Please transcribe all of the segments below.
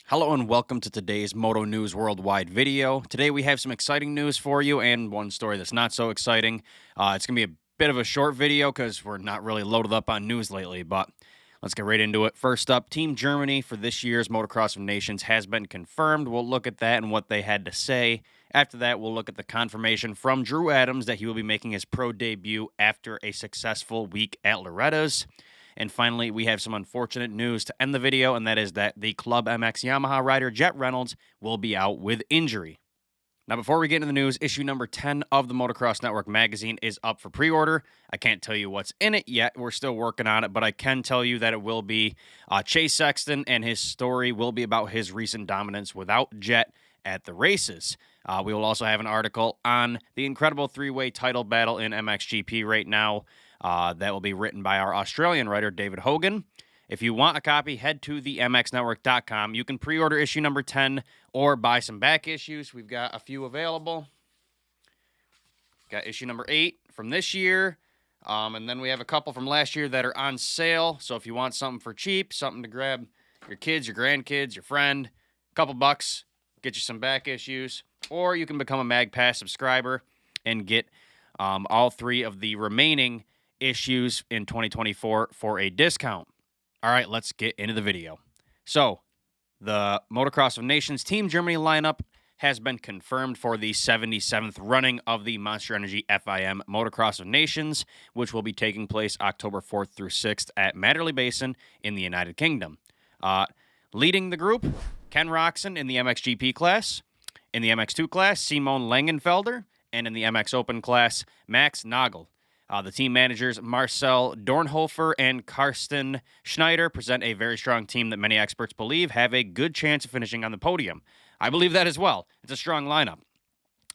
Hello and welcome to today's Moto News Worldwide video. Today we have some exciting news for you and one story that's not so exciting. It's going to be a bit of a short video because we're not really loaded up on news lately, but let's get right into it. First up, Team Germany for this year's Motocross of Nations has been confirmed. We'll look at that and what they had to say. After that, we'll look at the confirmation from Drew Adams that he will be making his pro debut after a successful week at Loretta's. And finally, we have some unfortunate news to end the video, and that is that the ClubMX Yamaha rider Jett Reynolds will be out with injury. Now, before we get into the news, issue number 10 of the Motocross Network magazine is up for pre-order. I can't tell you what's in it yet. We're still working on it, but I can tell you that it will be Chase Sexton, and his story will be about his recent dominance without Jett at the races. We will also have an article on the incredible three-way title battle in MXGP right now. That will be written by our Australian writer, David Hogan. If you want a copy, head to themxnetwork.com. You can pre-order issue number 10 or buy some back issues. We've got a few available. Got issue number 8 from this year. And then we have a couple from last year that are on sale. So if you want something for cheap, something to grab your kids, your grandkids, your friend, a couple bucks, get you some back issues. Or you can become a MagPass subscriber and get all 3 of the remaining issues in 2024 for a discount. All right, let's get into the video. So, the Motocross of Nations Team Germany lineup has been confirmed for the 77th running of the Monster Energy FIM Motocross of Nations, which will be taking place October 4th through 6th at Matterley Basin in the United Kingdom. Leading the group, Ken Roczen in the MXGP class, in the MX2 class, Längenfelder, and in the MX Open class, Max Nagl. The team managers Marcel Dornhöfer and Karsten Schneider present a very strong team that many experts believe have a good chance of finishing on the podium. I believe that as well. It's a strong lineup.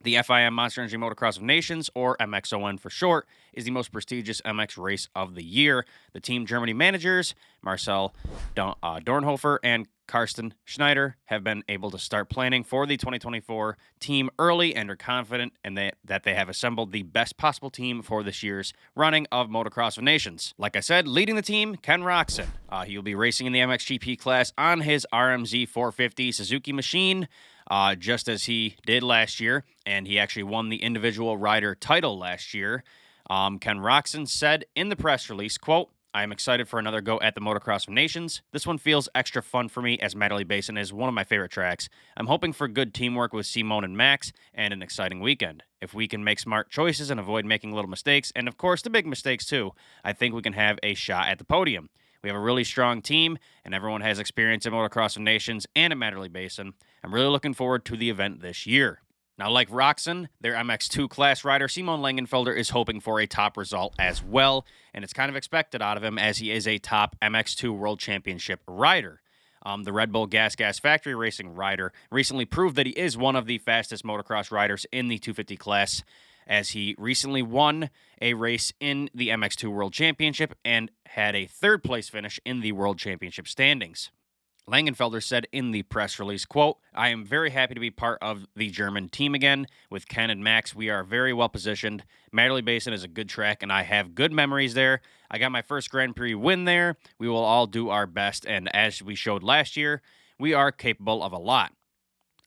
The FIM Monster Energy Motocross of Nations, or MXoN for short, is the most prestigious MX race of the year. The Team Germany managers, Marcel Dornhöfer and Karsten Schneider, have been able to start planning for the 2024 team early and are confident that they have assembled the best possible team for this year's running of Motocross of Nations. Like I said, leading the team, Ken Roczen. He will be racing in the MXGP class on his RMZ 450 Suzuki machine, just as he did last year, and he actually won the individual rider title last year. Ken Roczen said in the press release, quote, "I am excited for another go at the Motocross of Nations. This one feels extra fun for me as Matterley Basin is one of my favorite tracks. I'm hoping for good teamwork with Simone and Max and an exciting weekend. If we can make smart choices and avoid making little mistakes, and of course the big mistakes too, I think we can have a shot at the podium. We have a really strong team, and everyone has experience in Motocross of Nations and at Matterley Basin. I'm really looking forward to the event this year." Now, like Roczen, their MX2 class rider, Simone Längenfelder, is hoping for a top result as well, and it's kind of expected out of him as he is a top MX2 World Championship rider. The Red Bull Gas Factory Racing rider recently proved that he is one of the fastest motocross riders in the 250 class, as he recently won a race in the MX2 World Championship and had a third-place finish in the World Championship standings. Längenfelder said in the press release, quote, "I am very happy to be part of the German team again. With Ken and Max, we are very well positioned. Matterley Basin is a good track, and I have good memories there. I got my first Grand Prix win there. We will all do our best, and as we showed last year, we are capable of a lot."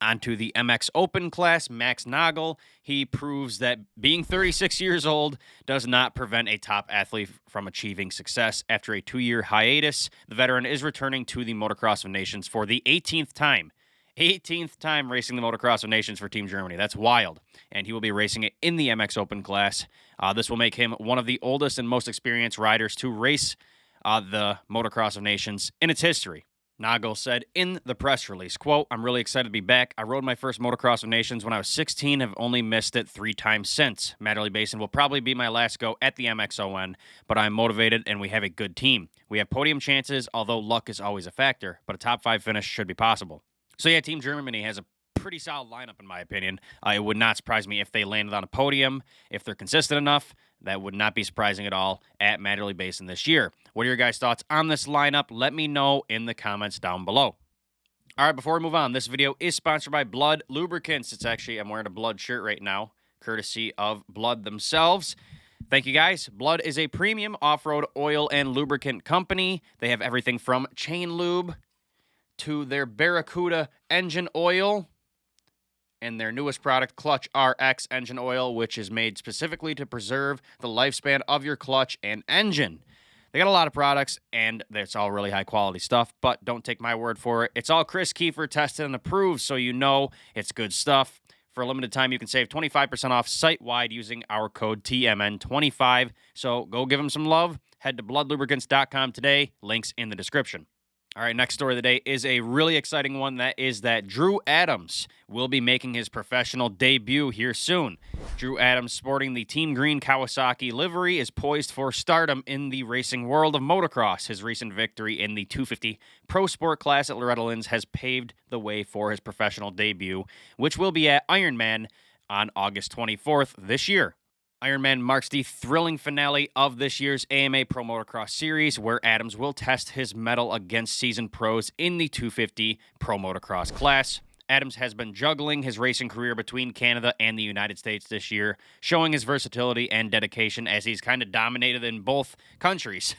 Onto the MX Open class, Max Nagl. He proves that being 36 years old does not prevent a top athlete from achieving success. After a 2-year hiatus, the veteran is returning to the Motocross of Nations for the 18th time. 18th time racing the Motocross of Nations for Team Germany. That's wild. And he will be racing it in the MX Open class. This will make him one of the oldest and most experienced riders to race the Motocross of Nations in its history. Nagl said in the press release, quote, "I'm really excited to be back. I rode my first Motocross of Nations when I was 16, have only missed it 3 times since. Matterley Basin will probably be my last go at the MXoN, but I'm motivated and we have a good team. We have podium chances, although luck is always a factor, but a top 5 finish should be possible." So yeah, Team Germany has a pretty solid lineup in my opinion. It would not surprise me if they landed on a podium. If they're consistent enough, that would not be surprising at all at Matterley Basin this year. What are your guys' thoughts on this lineup? Let me know in the comments down below. All right, before we move on, this video is sponsored by Blood Lubricants. I'm wearing a Blood shirt right now, courtesy of Blood themselves. Thank you, guys. Blood is a premium off-road oil and lubricant company. They have everything from chain lube to their Barracuda engine oil and their newest product, Clutch RX engine oil, which is made specifically to preserve the lifespan of your clutch and engine. They got a lot of products, and it's all really high-quality stuff, but don't take my word for it. It's all Chris Kiefer tested and approved, so you know it's good stuff. For a limited time, you can save 25% off site-wide using our code TMN25. So go give them some love. Head to bloodlubricants.com today. Links in the description. All right, next story of the day is a really exciting one. That is that Drew Adams will be making his professional debut here soon. Drew Adams, sporting the Team Green Kawasaki livery, is poised for stardom in the racing world of motocross. His recent victory in the 250 Pro Sport class at Loretta Lynns has paved the way for his professional debut, which will be at Ironman on August 24th this year. Ironman marks the thrilling finale of this year's AMA Pro Motocross Series, where Adams will test his mettle against seasoned pros in the 250 Pro Motocross class. Adams has been juggling his racing career between Canada and the United States this year, showing his versatility and dedication as he's kind of dominated in both countries.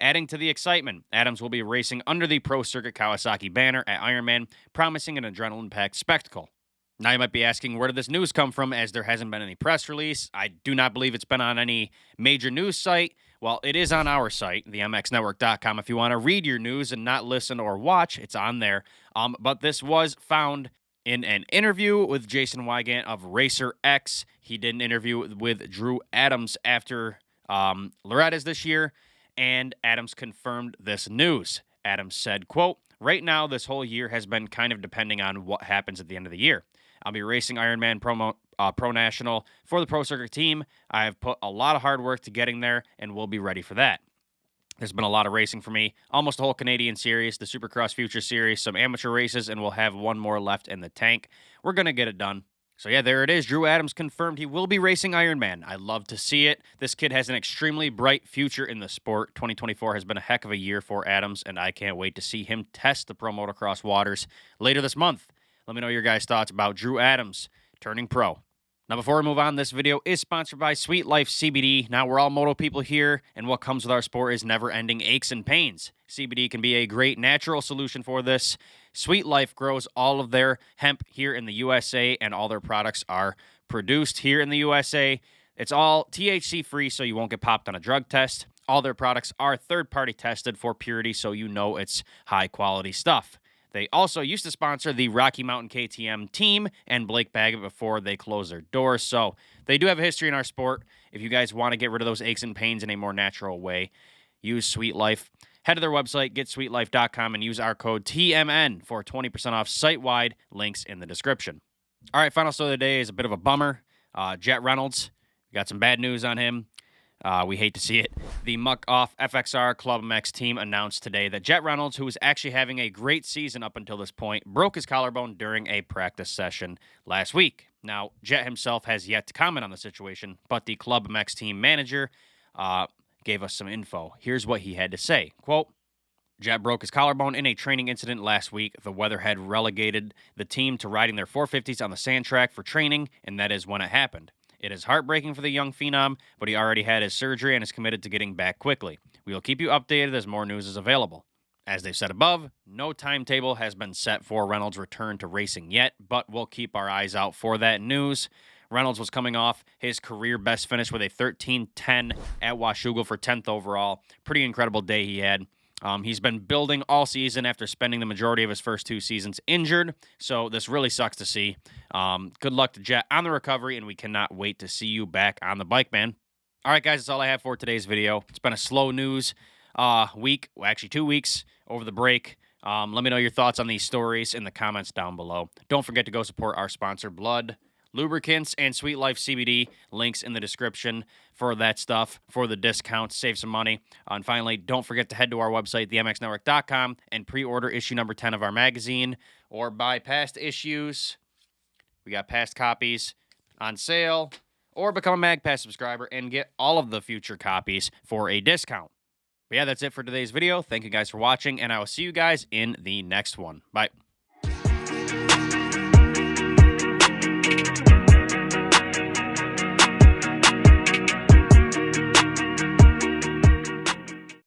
Adding to the excitement, Adams will be racing under the Pro Circuit Kawasaki banner at Ironman, promising an adrenaline-packed spectacle. Now you might be asking, where did this news come from, as there hasn't been any press release? I do not believe it's been on any major news site. Well, it is on our site, the MXNetwork.com. If you want to read your news and not listen or watch, it's on there. But this was found in an interview with Jason Wygant of Racer X. He did an interview with Drew Adams after Loretta's this year, and Adams confirmed this news. Adams said, quote, "Right now, this whole year has been kind of depending on what happens at the end of the year. I'll be racing Ironman Pro National for the Pro Circuit team. I have put a lot of hard work to getting there, and we'll be ready for that. There's been a lot of racing for me, almost a whole Canadian series, the Supercross Future Series, some amateur races, and we'll have one more left in the tank. We're going to get it done." So yeah, there it is. Drew Adams confirmed he will be racing Ironman. I love to see it. This kid has an extremely bright future in the sport. 2024 has been a heck of a year for Adams, and I can't wait to see him test the pro motocross waters later this month. Let me know your guys' thoughts about Drew Adams turning pro. Now, before we move on, this video is sponsored by Sweet Life CBD. Now, we're all moto people here, and what comes with our sport is never-ending aches and pains. CBD can be a great natural solution for this. Sweet Life grows all of their hemp here in the USA, and all their products are produced here in the USA. It's all THC-free, so you won't get popped on a drug test. All their products are third-party tested for purity, so you know it's high-quality stuff. They also used to sponsor the Rocky Mountain KTM team and Blake Baggett before they closed their doors. So they do have a history in our sport. If you guys want to get rid of those aches and pains in a more natural way, use Sweet Life. Head to their website, getsweetlife.com, and use our code TMN for 20% off site-wide. Links in the description. All right, final story of the day is a bit of a bummer. Jett Reynolds, we got some bad news on him. We hate to see it. The Muc-Off FXR ClubMX team announced today that Jett Reynolds, who was actually having a great season up until this point, broke his collarbone during a practice session last week. Now, Jett himself has yet to comment on the situation, but the ClubMX team manager gave us some info. Here's what he had to say. Quote, "Jett broke his collarbone in a training incident last week. The weather had relegated the team to riding their 450s on the sand track for training, and that is when it happened. It is heartbreaking for the young phenom, but he already had his surgery and is committed to getting back quickly. We will keep you updated as more news is available." As they've said above, no timetable has been set for Reynolds' return to racing yet, but we'll keep our eyes out for that news. Reynolds was coming off his career best finish with a 13:10 at Washougal for 10th overall. Pretty incredible day he had. He's been building all season after spending the majority of his first two seasons injured, so this really sucks to see. Good luck to Jett on the recovery, and we cannot wait to see you back on the bike, man. All right, guys, that's all I have for today's video. It's been a slow news week, well, actually 2 weeks over the break. Let me know your thoughts on these stories in the comments down below. Don't forget to go support our sponsor, Blood Lubricants and Sweet Life CBD. Links in the description for that stuff, for the discounts, save some money. And finally, don't forget to head to our website, themxnetwork.com, and pre-order issue number 10 of our magazine, or buy past issues. We got past copies on sale, or become a MagPass subscriber and get all of the future copies for a discount. But yeah, that's it for today's video. Thank you guys for watching, and I will see you guys in the next one. Bye.